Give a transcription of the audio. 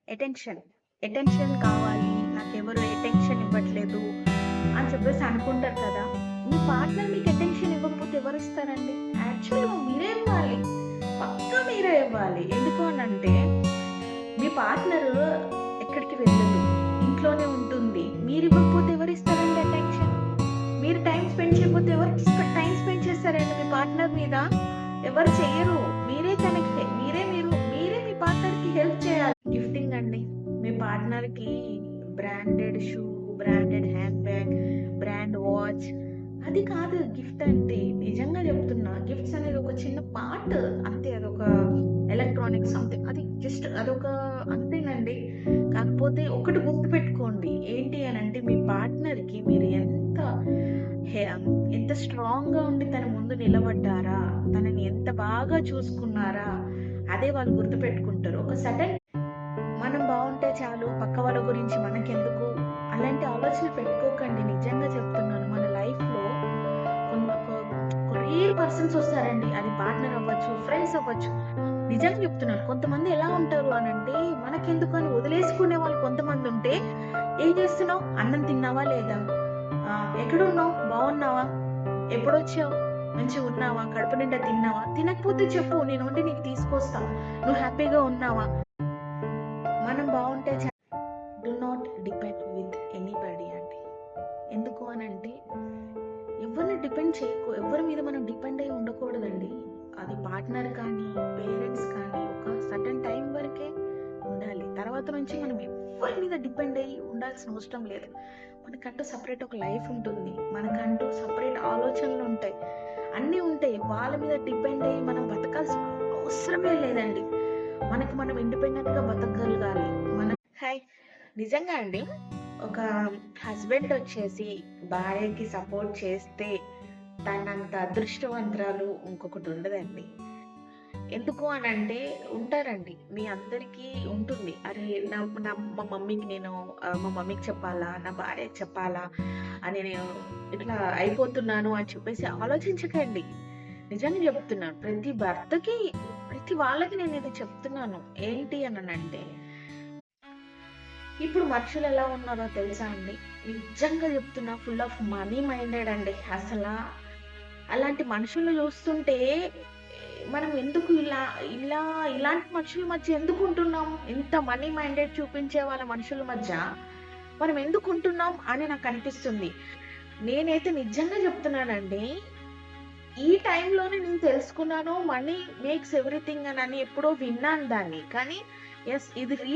Attention. Attention కావాలి. నాకెవరు attention ఇవ్వట్లేదు అని చెప్పేసి అనుకుంటారు కదా! మీ పార్ట్నర్ మీకు అటెన్షన్ ఇవ్వకపోతే ఎవరిస్తారండి? యాక్చువల్‌గా మీరే ఇవ్వాలి. పక్కా మీరే ఇవ్వాలి. ఎందుకు అనంటే మీ పార్ట్నరు ఎక్కడికి వెళ్ళదు. ఇంట్లోనే ఉంటుంది. మీరివ్వకపోతే ఎవరిస్తారండి అటెన్షన్? మీరు టైమ్ స్పెండ్ చేయకపోతే ఎవరు టైమ్ స్పెండ్ చేస్తారండి మీ పార్ట్నర్ మీద? ఎవరు చెయ్యరు. మీరే మీరే మీ పార్ట్నర్‌కి హెల్ప్ చేయాలి. గిఫ్టింగ్ అండి. మీ పార్ట్నర్‌కి branded shoe, branded handbag, brand watch అది కాదు గిఫ్ట్ అంటే. నిజంగా చెప్తున్నా. గిఫ్ట్స్ అనేది ఒక చిన్న పార్ట్ అంతే. అదొక ఎలక్ట్రానిక్స్ సంథింగ్. అది జస్ట్ అదొక అంతేనండి. కాకపోతే ఒకటి గుర్తుపెట్టుకోండి. ఏంటి అనంటే మీ పార్ట్నర్‌కి మీరు హె ఎంత స్ట్రాంగ్‌గా ఉండి తన ముందు నిలబడ్డారా? తనని ఎంత బాగా చూసుకున్నారా? అదే వాళ్ళు గుర్తుపెట్టుకుంటారు. ఒక సడన్ మనం బావుంటే చాలు పక్క వాళ్ళ గురించి మనకెందుకు అలాంటి ఆలోచనలు పెట్టుకోకండి. నిజంగా చెప్తున్నాను. మన లైఫ్‌లో రేర్ పర్సన్స్ వస్తారండి. అది పార్ట్నర్ అవ్వచ్చు, ఫ్రెండ్స్ అవ్వచ్చు. నిజంగా చెప్తున్నాను. కొంతమంది ఎలా ఉంటారు అనంటే మనకెందుకు అని వదిలేసుకునే వాళ్ళు కొంతమంది ఉంటే, ఏం చేస్తున్నావు? అన్నం తిన్నావా లేదా? ఎక్కడున్నావు? బావున్నావా? ఎప్పుడొచ్చావు? మంచిగున్నావా? కడుపు నిండా తిన్నావా? తినకపోతే చెప్పు. నేను వండి నీకు తీసుకొస్తా. నువ్వు హ్యాపీగా ఉన్నావా? మనం బావుంటే do not depend with anybody అండి. ఎందుకు అనంటే ఎవరిని డిపెండ్ చేయకు. ఎవరి మీద మనం డిపెండ్ అయ్యి ఉండకూడదండి. అది పార్ట్నర్ కానీ, పేరెంట్స్ కానీ ఒక సర్టెన్ టైం వరకే ఉండాలి. తర్వాత నుంచి మనం ఎవరి మీద డిపెండ్ అయ్యి ఉండాల్సిన అవసరం లేదు. మనకంటూ సపరేట్ ఒక లైఫ్ ఉంటుంది. మనకంటూ సపరేట్ ఆలోచనలు ఉంటాయి. అన్నీ ఉంటాయి. వాళ్ళ మీద డిపెండ్ అయ్యి మనం బతకాల్సిన అవసరమే లేదండి. మనకు మనం ఇండిపెండెంట్‌గా బతకగలగాలి. హాయ్. నిజంగా అండి. ఒక హస్బెండ్ వచ్చేసి భార్యకి సపోర్ట్ చేస్తే తనంత అదృష్టవంతురాలు ఇంకొకటి ఉండదండి. ఎందుకు అనంటే ఉంటారండి. మీ అందరికీ ఉంటుంది. అరే! నా నా మా మమ్మీకి నేను మా మమ్మీకి చెప్పాలా? నా భార్యకి చెప్పాలా? అని నేను ఇట్లా అయిపోతున్నాను అని చెప్పేసి ఆలోచించకండి. నిజంగా చెప్తున్నాను. ప్రతి భర్తకి, ప్రతి వాళ్ళకి నేనిది చెప్తున్నాను. ఏంటి అననంటే ఇప్పుడు మనుషులు ఎలా ఉన్నారో తెలుసా అండి? నిజంగా చెప్తున్నా ఫుల్ ఆఫ్ మనీ మైండెడ్ అండి. అలాంటి మనుషుల్ని చూస్తుంటే మనం ఎందుకు ఇలాంటి మనుషుల మధ్య ఎందుకు ఉంటున్నాం? ఇంత మనీ మైండెడ్ చూపించే వాళ్ళ మనుషుల మధ్య మనం ఎందుకు ఉంటున్నాం అని నాకు అనిపిస్తుంది. నేనైతే నిజంగా చెప్తున్నానండి. ఈ టైంలోనే నేను తెలుసుకున్నాను మనీ మేక్స్ ఎవ్రీథింగ్ అని ఎప్పుడో విన్నాను దాన్ని. కానీ యెస్ ఇది రియల్.